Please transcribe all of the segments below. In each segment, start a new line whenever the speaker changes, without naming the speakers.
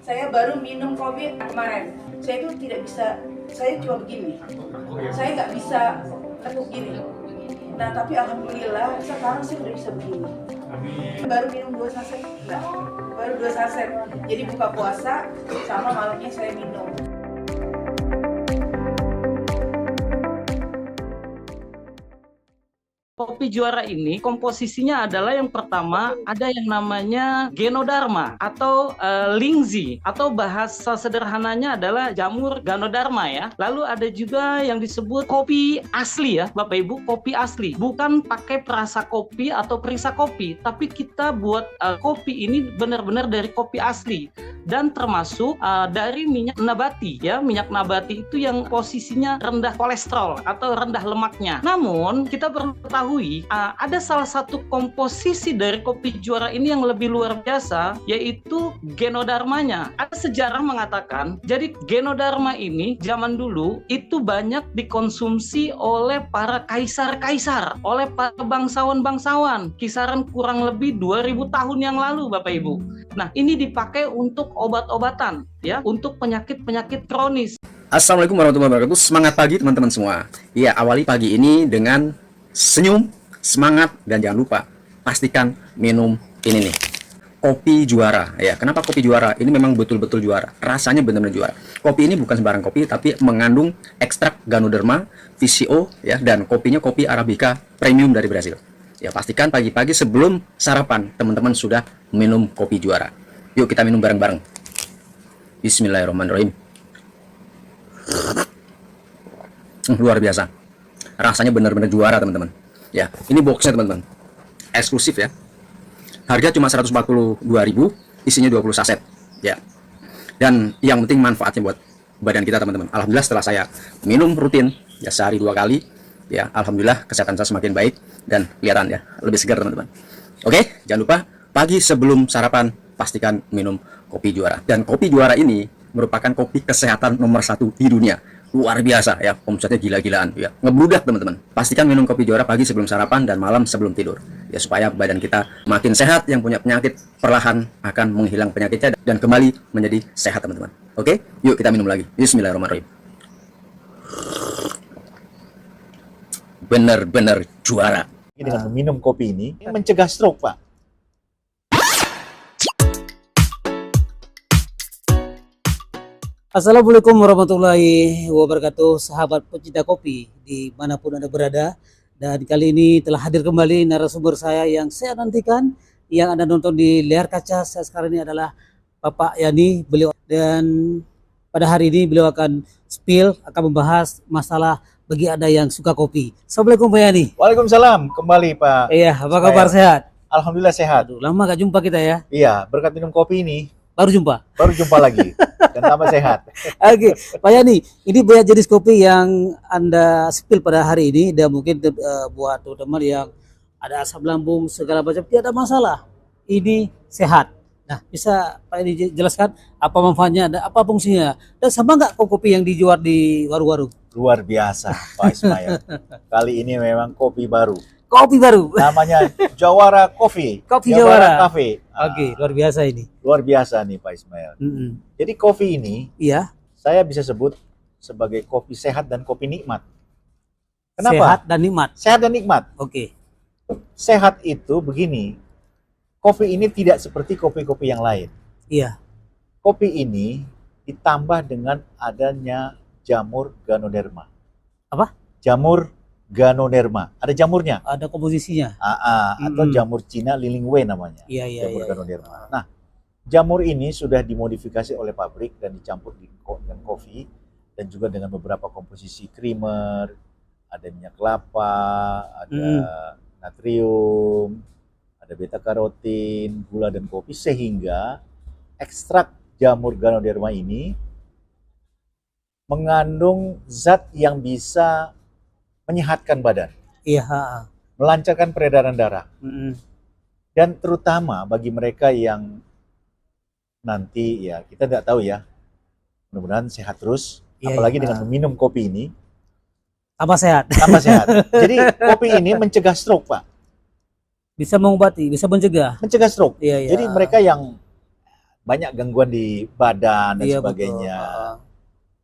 Saya baru minum kopi kemarin. Saya itu tidak bisa, saya cuma begini. Saya nggak bisa tekuk gini. Nah, tapi alhamdulillah sekarang saya udah bisa begini. Baru minum 2 saset, enggak. Baru 2 saset. Jadi buka puasa sama malamnya saya minum.
Kopi Juara ini komposisinya adalah yang pertama ada yang namanya Genodharma atau Lingzi atau bahasa sederhananya adalah jamur Ganoderma ya. Lalu ada juga yang disebut kopi asli ya Bapak Ibu, kopi asli. Bukan pakai perasa kopi atau perisa kopi, tapi kita buat kopi ini benar-benar dari kopi asli dan termasuk dari minyak nabati ya. Minyak nabati itu yang posisinya rendah kolesterol atau rendah lemaknya. Namun kita perlu tahu ada salah satu komposisi dari kopi Juara ini yang lebih luar biasa, yaitu Genodharmanya. Ada sejarah mengatakan, jadi Genodharma ini zaman dulu itu banyak dikonsumsi oleh para kaisar-kaisar, oleh para bangsawan-bangsawan, kisaran kurang lebih 2000 tahun yang lalu Bapak Ibu. Nah, ini dipakai untuk obat-obatan ya, untuk penyakit-penyakit kronis.
Assalamualaikum warahmatullahi wabarakatuh. Semangat pagi teman-teman semua. Ya, awali pagi ini dengan senyum, semangat, dan jangan lupa pastikan minum ini nih, kopi Juara ya. Kenapa kopi Juara? Ini memang betul-betul juara, rasanya benar-benar juara. Kopi ini bukan sembarang kopi, tapi mengandung ekstrak Ganoderma, VCO ya, dan kopinya kopi Arabica premium dari Brasil ya. Pastikan pagi-pagi sebelum sarapan teman-teman sudah minum kopi Juara. Yuk kita minum bareng-bareng. Bismillahirrahmanirrahim. Luar biasa, rasanya benar-benar juara teman-teman ya. Ini boxnya teman-teman, eksklusif ya. Harga cuma 142.000, isinya 20 saset ya. Dan yang penting manfaatnya buat badan kita teman-teman. Alhamdulillah setelah saya minum rutin ya sehari 2 kali ya, alhamdulillah kesehatan saya semakin baik dan kelihatan ya lebih segar teman-teman. Oke, jangan lupa pagi sebelum sarapan pastikan minum kopi Juara. Dan kopi Juara ini merupakan kopi kesehatan nomor 1 di dunia. Luar biasa ya, omsetnya gila-gilaan ya, ngebludak teman-teman. Pastikan minum kopi Juara pagi sebelum sarapan dan malam sebelum tidur ya, supaya badan kita makin sehat. Yang punya penyakit perlahan akan menghilang penyakitnya dan kembali menjadi sehat teman-teman. Oke, yuk kita minum lagi. Bismillahirrahmanirrahim. Bener-bener juara.
Dengan meminum kopi ini mencegah stroke, Pak.
Assalamualaikum warahmatullahi wabarakatuh, sahabat pecinta kopi dimanapun Anda berada. Dan kali ini telah hadir kembali narasumber saya yang saya nantikan, yang Anda nonton di layar kaca saya sekarang ini adalah Bapak Yani. Beliau, dan pada hari ini beliau akan membahas masalah bagi Anda yang suka kopi. Assalamualaikum Pak Yani.
Waalaikumsalam kembali Pak.
Iya, apa kabar, sehat?
Alhamdulillah sehat.
Aduh, lama gak jumpa kita ya.
Iya, berkat minum kopi ini
Baru jumpa
lagi dan tambah sehat.
Oke, Pak Yani, ini banyak jenis kopi yang Anda spill pada hari ini, dan mungkin buat teman-teman yang ada asam lambung segala macam tidak ada masalah. Ini sehat. Nah, bisa Pak Yani jelaskan apa manfaatnya, ada apa fungsinya, dan sama nggak kopi yang dijual di warung-warung?
Luar biasa Pak Ismail. Kali ini memang kopi baru.
Kopi baru.
Namanya Jawara Coffee.
Kopi Jawara
Cafe.
Oke, luar biasa ini.
Luar biasa nih Pak Ismail. Jadi kopi ini,
Iya.
saya bisa sebut sebagai kopi sehat dan kopi nikmat. Kenapa?
Sehat dan nikmat.
Sehat dan nikmat.
Oke.
Sehat itu begini, kopi ini tidak seperti kopi-kopi yang lain.
Iya.
Kopi ini ditambah dengan adanya jamur Ganoderma.
Apa?
Jamur Ganoderma. Ada jamurnya.
Ada komposisinya.
Atau jamur Cina Liling Wei namanya.
Iya, iya,
jamur
iya.
Ganoderma. Nah, jamur ini sudah dimodifikasi oleh pabrik dan dicampur dengan kopi dan juga dengan beberapa komposisi creamer, ada minyak kelapa, ada natrium, ada beta karotin, gula dan kopi, sehingga ekstrak jamur Ganoderma ini mengandung zat yang bisa menyehatkan badan,
Iya.
melancarkan peredaran darah, dan terutama bagi mereka yang nanti ya kita tidak tahu ya, mudah-mudahan sehat terus, apalagi dengan meminum kopi ini
Tambah sehat.
tambah sehat. Jadi kopi ini mencegah stroke, Pak.
Bisa mengobati, bisa mencegah.
Mencegah stroke.
Iya, iya.
Jadi mereka yang banyak gangguan di badan dan
Iya,
sebagainya.
betul.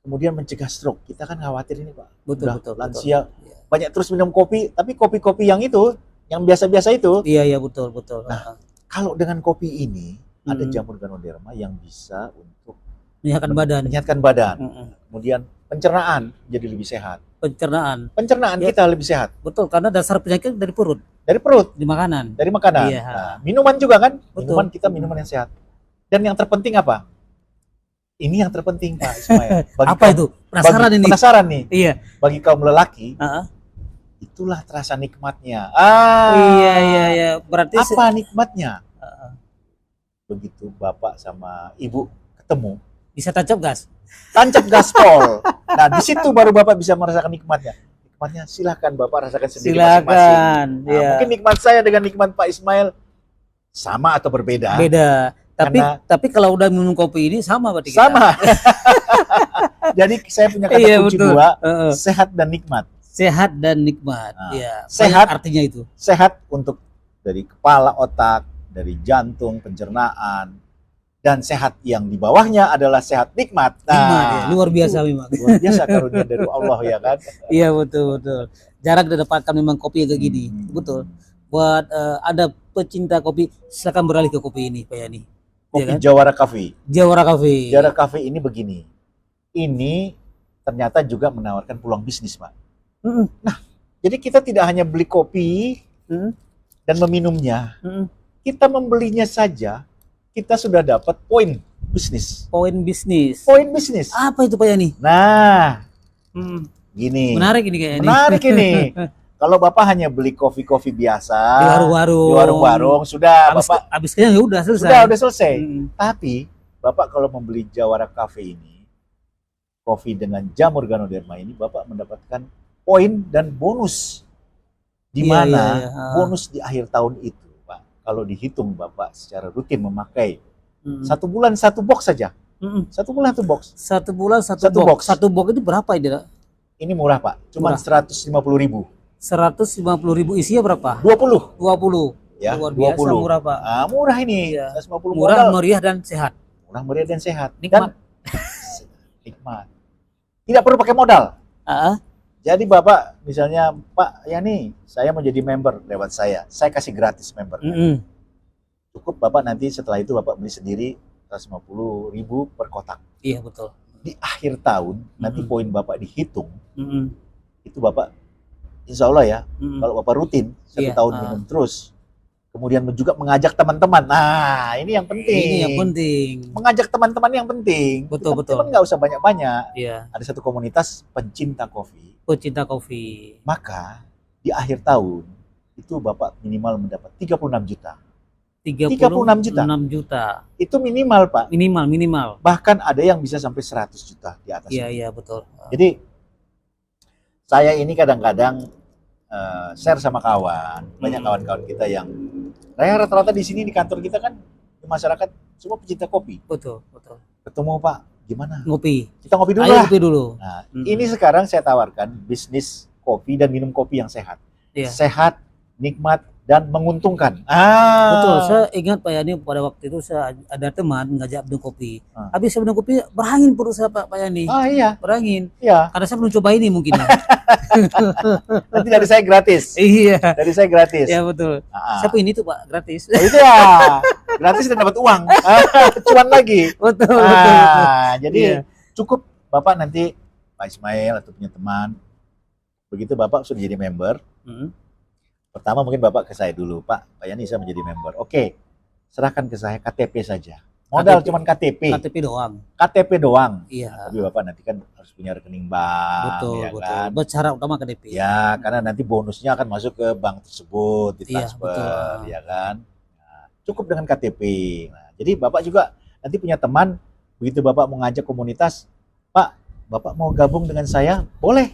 Kemudian mencegah stroke. Kita kan khawatir ini Pak.
Betul,
Udah
betul,
lansia
betul. Iya.
banyak terus minum kopi, tapi kopi-kopi yang itu, yang biasa-biasa itu.
Iya, iya, betul, betul.
Nah, kalau dengan kopi ini ada
Mm.
jamur Ganoderma yang bisa untuk
Menyehatkan badan.
menyehatkan badan.
Mm-mm.
Kemudian pencernaan jadi lebih sehat.
Pencernaan.
Pencernaan
Ya.
kita lebih sehat
Betul, karena dasar penyakit dari perut,
dari perut,
di makanan.
dari makanan.
Iya.
Nah, minuman juga kan?
Betul.
Minuman kita minuman yang sehat. Dan yang terpenting apa? Ini yang terpenting Pak Ismail. Bagi
Apa itu? Penasaran ini.
Penasaran nih.
Iya.
Bagi kaum lelaki,
Heeh.
itulah terasa nikmatnya.
Iya, iya, iya. Berarti
Apa nikmatnya?
Heeh.
Begitu bapak sama ibu ketemu,
bisa tancap gas.
tancap gaspol. Nah, di situ baru bapak bisa merasakan nikmatnya. Nikmatnya silahkan bapak rasakan sendiri masing-masing.
Silakan.
Nah,
Iya.
mungkin nikmat saya dengan nikmat Pak Ismail sama atau berbeda?
Beda.
Karena-
Tapi kalau udah minum kopi ini sama berarti kita.
Sama. Jadi saya punya kata
Iya,
kunci
betul.
dua,
Heeh.
sehat dan nikmat.
Sehat dan nikmat.
Nah,
Iya.
sehat.
Banyak artinya itu.
Sehat untuk dari kepala, otak, dari jantung, pencernaan, dan sehat yang di bawahnya adalah sehat nikmat.
Nikmat, ya. Luar biasa
itu
memang.
luar biasa karunia dari Allah ya kan.
Iya, betul, betul. Jarang didapatkan memang kopi yang kayak gini. Betul. Buat ada pecinta kopi, silakan beralih ke kopi ini, Pak Yani.
Kopi
Iya kan?
Jawara Cafe.
Jawara Cafe.
Jawara Cafe ini begini. Ini ternyata juga menawarkan peluang bisnis, Pak.
Mm-mm.
Jadi kita tidak hanya beli kopi
Mm-mm.
dan meminumnya,
Mm-mm.
kita membelinya saja, kita sudah dapat poin bisnis.
Poin bisnis.
Poin bisnis.
Apa itu Pak Yani?
Nah,
Mm.
gini.
Menarik ini kayaknya.
Menarik ini. Kalau Bapak hanya beli kopi-kopi biasa
Di warung-warung.
di warung-warung, sudah
Habis,
Bapak
habis kenyang ya udah selesai.
sudah selesai.
Mm.
Tapi Bapak kalau membeli Jawara Cafe ini, kopi dengan jamur Ganoderma ini, Bapak mendapatkan poin dan bonus. Di
Iya,
mana
iya, iya.
bonus di akhir tahun itu, Pak, kalau dihitung Bapak secara rutin memakai
Mm.
satu bulan satu box saja,
Mm-mm.
satu bulan satu box.
Satu bulan satu,
Satu
box.
box.
Satu box itu berapa ini?
Ini murah Pak, cuma
Murah.
150.000.
150.000 isinya berapa?
20
20.
ya,
Luar biasa
20.
murah Pak.
Ah, murah ini,
Iya.
150
Murah,
modal.
meriah dan sehat.
Murah, meriah dan sehat.
Nikmat.
Dan nikmat. Tidak perlu pakai modal.
Ah,
Jadi Bapak misalnya, Pak, ya nih, saya mau jadi member lewat saya kasih gratis member.
mm-mm.
Cukup Bapak nanti setelah itu Bapak beli sendiri 150.000 per kotak.
Iya betul.
Di akhir tahun nanti
Mm-mm.
poin Bapak dihitung,
Mm-mm.
itu Bapak insya Allah ya,
Mm-mm.
kalau Bapak rutin satu
Iya,
tahun
ah.
minum terus, kemudian juga mengajak teman-teman. Nah, ini yang penting.
Ini yang penting.
Mengajak teman-teman yang penting.
Betul, betul.
Teman nggak usah banyak-banyak.
Iya,
Ada satu komunitas pencinta kopi,
pecinta kopi.
maka di akhir tahun itu Bapak minimal mendapat 36 juta.
36
juta.
6 juta.
Itu minimal, Pak.
Minimal.
Bahkan ada yang bisa sampai 100 juta di atas.
Iya,
itu.
iya betul.
Jadi saya ini kadang-kadang share sama kawan, banyak kawan-kawan kita yang rata-rata di sini di kantor kita kan di masyarakat semua pecinta kopi.
Betul.
Ketemu Pak, gimana?
Ngopi.
Kita ngopi dulu
Ayo
lah.
ngopi dulu.
Nah,
Mm.
ini sekarang saya tawarkan bisnis kopi dan minum kopi yang sehat.
Iya.
Sehat, nikmat, dan menguntungkan.
Betul, saya ingat Pak Yani pada waktu itu saya ada teman ngajak minum kopi.
Ah.
Habis saya minum kopi, berangin perut saya Pak Yani.
Ah iya,
Berangin.
iya.
Karena saya belum coba ini mungkin ya.
Nanti dari saya gratis.
Iya.
Dari saya gratis.
Ya betul.
Ah,
Saya ini tuh Pak, gratis.
oh, itu ya, gratis dan dapat uang. Cuan lagi.
betul.
Jadi
Iya.
cukup Bapak nanti Pak Ismail atau punya teman, begitu Bapak sudah jadi member,
Mm.
pertama mungkin Bapak ke saya dulu, Pak Yani saya menjadi member. Oke, serahkan ke saya KTP saja. Modal
KTP.
cuman KTP.
KTP doang.
KTP doang.
Iya.
Tapi Bapak nanti kan harus punya rekening bank,
Betul,
ya
betul.
kan?
Bersyarat utama KTP.
Ya, karena nanti bonusnya akan masuk ke bank tersebut,
Iya,
ditransfer,
betul.
ya kan? Nah, cukup dengan KTP. Nah, jadi Bapak juga nanti punya teman, begitu Bapak mau ngajak komunitas, Pak, Bapak mau gabung dengan saya, boleh.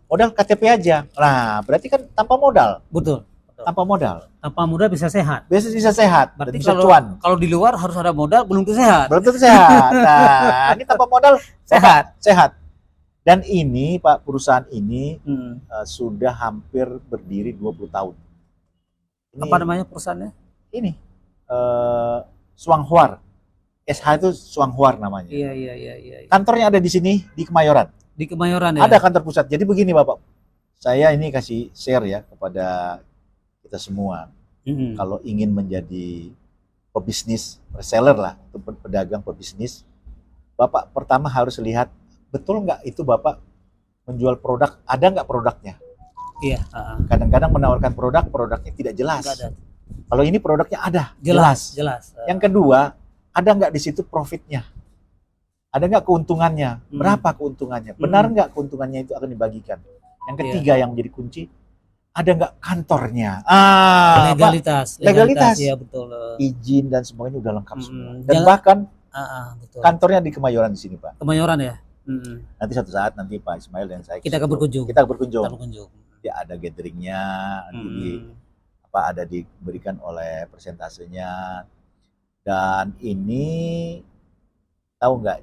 Modal KTP aja. Nah, berarti kan tanpa modal,
Betul.
tanpa modal.
Tanpa modal bisa sehat.
Biasa bisa sehat, dan
Berarti
bisa
kalau
cuan.
kalau di luar harus ada modal belum tentu sehat.
Belum tentu sehat. Nah, ini tanpa modal
Sehat.
sehat. Dan ini Pak, perusahaan ini
Hmm.
sudah hampir berdiri 20 tahun. Ini,
Apa namanya perusahaannya?
Ini Swanghuar. SH itu Suanghuar namanya.
Iya.
Kantornya ada di sini di Kemayoran.
Di Kemayoran ya.
Ada kantor pusat. Jadi begini Bapak, saya ini kasih share ya kepada kita semua. Kalau ingin menjadi pebisnis, reseller lah, atau pedagang pebisnis, Bapak pertama harus lihat betul nggak itu Bapak menjual produk, ada nggak produknya.
Iya.
Kadang-kadang menawarkan produknya tidak jelas.
Nggak ada.
Kalau ini produknya ada,
Jelas.
Yang kedua, ada nggak di situ profitnya? Ada nggak keuntungannya? Berapa keuntungannya? Benar nggak keuntungannya itu akan dibagikan? Yang ketiga yang menjadi kunci, ada nggak kantornya? Legalitas.
Iya betul.
Izin dan semuanya udah lengkap semua. Dan
Jangan-
bahkan
Betul.
kantornya di Kemayoran di sini Pak.
Kemayoran ya.
Nanti suatu saat nanti Pak Ismail dan saya
Kita akan berkunjung.
Kita berkunjung.
Kita berkunjung.
Ya, ada gatheringnya, ada diberikan oleh persentasenya. Dan ini tahu nggak,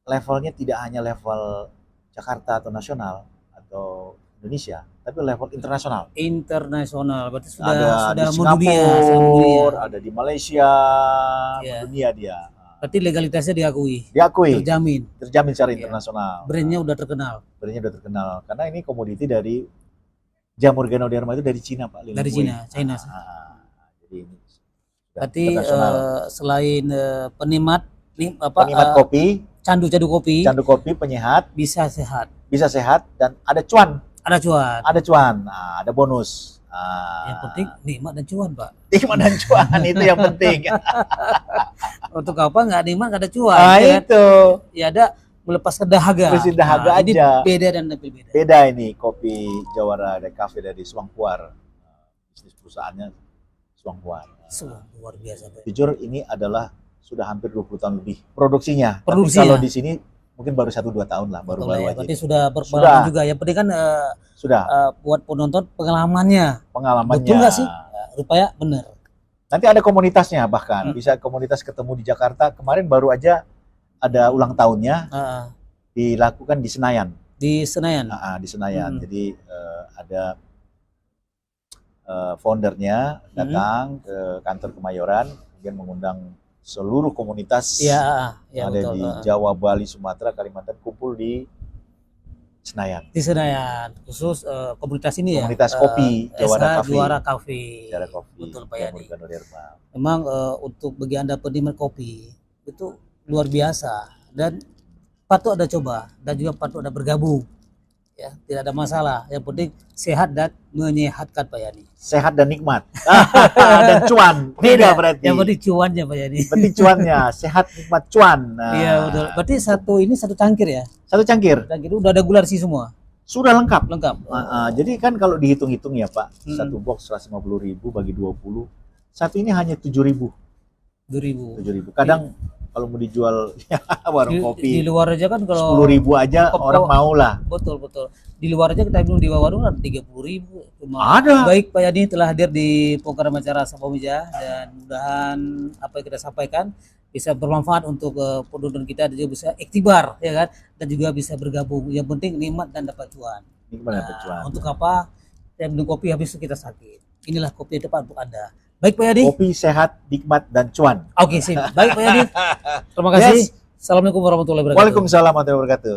levelnya tidak hanya level Jakarta atau nasional atau Indonesia, tapi level internasional.
Internasional, berarti
Ada di
sudah
Singapura, ada di Malaysia,
Iya.
mendunia dia.
Berarti legalitasnya diakui,
Diakui,
terjamin
secara internasional.
brandnya udah terkenal.
Brandnya udah terkenal karena ini komoditi dari jamur Ganoderma itu dari Cina Pak.
Dari Cina.
Jadi ini sudah
Berarti
internasional.
selain penikmat
Penikmat kopi,
candu kopi
candu kopi, penyehat,
bisa sehat,
bisa sehat dan ada cuan,
ada cuan.
nah, ada bonus.
Yang penting nikmat dan cuan, Pak.
Nikmat dan cuan itu yang penting.
Untuk apa nggak nikmat nggak ada cuan?
Nah,
ya kan?
itu
Ya ada melepaskan dahaga.
Melepaskan dahaga
Ini
aja.
beda dan lebih beda.
beda ini kopi Jawara dari kafe dari Suanghuar. Bisnis perusahaannya Suanghuar.
Luar biasa, Pak.
Jujur ini adalah sudah hampir 20 tahun lebih produksinya. Tapi
Produksinya.
kalau di sini mungkin baru 1-2 tahun lah,
Betul
baru-baru
ya,
aja.
berarti sudah berpengalaman
Sudah.
juga. Yang penting kan
Sudah
buat penonton pengalamannya.
pengalamannya.
Betul nggak sih? Rupanya benar.
Nanti ada komunitasnya bahkan, bisa komunitas ketemu di Jakarta. Kemarin baru aja ada ulang tahunnya dilakukan di Senayan.
Di Senayan.
Di Senayan. Jadi ada foundernya datang ke kantor Kemayoran, kemudian mengundang seluruh komunitas
Ya
ada
betul.
di Jawa, Bali, Sumatera, Kalimantan kumpul di Senayan.
Di Senayan, khusus komunitas ini
Komunitas
ya.
kopi, Jawara Cafe.
Jawara Cafe.
Jawara Kopi.
Betul Pak
Jamur
Yani.
Ganoderma.
Memang untuk bagi Anda penikmat kopi itu luar biasa dan patut Anda coba dan juga patut Anda bergabung. Ya, tidak ada masalah. Yang penting sehat dan menyehatkan Pak Yani.
Sehat dan nikmat. Dan cuan. Beda berarti.
Yang penting cuannya Pak Yani.
Penting cuannya, sehat, nikmat, cuan. Nah,
Iya betul. Berarti satu cangkir ya.
satu cangkir
Cangkir udah ada gula sih semua.
sudah lengkap.
Lengkap.
Jadi kan kalau dihitung-hitung ya Pak, satu box 150.000 bagi 20, satu ini hanya 7.000.
2.000.
7.000. Kadang kalau mau dijual warung
Di
kopi
luar aja kan kalau
10.000 aja
Kop-
orang mau lah.
betul. Di luar aja kita bilang di warung ada 30.000.
Ada.
Baik Pak Yani telah hadir di program acara Sapa Meja dan mudahan apa yang kita sampaikan bisa bermanfaat untuk penonton kita dan juga bisa iktibar ya kan dan juga bisa bergabung. Yang penting nikmat dan dapat cuan.
Nikmat dapat cuan.
Untuk apa? Saya minum kopi habis itu kita sakit. Inilah kopi yang tepat untuk Anda. Baik Pak Yani.
Kopi sehat, nikmat dan cuan.
Oke, sip. Baik Pak Yani. Terima kasih.
Yes.
Assalamualaikum warahmatullahi wabarakatuh.
Waalaikumsalam warahmatullahi wabarakatuh.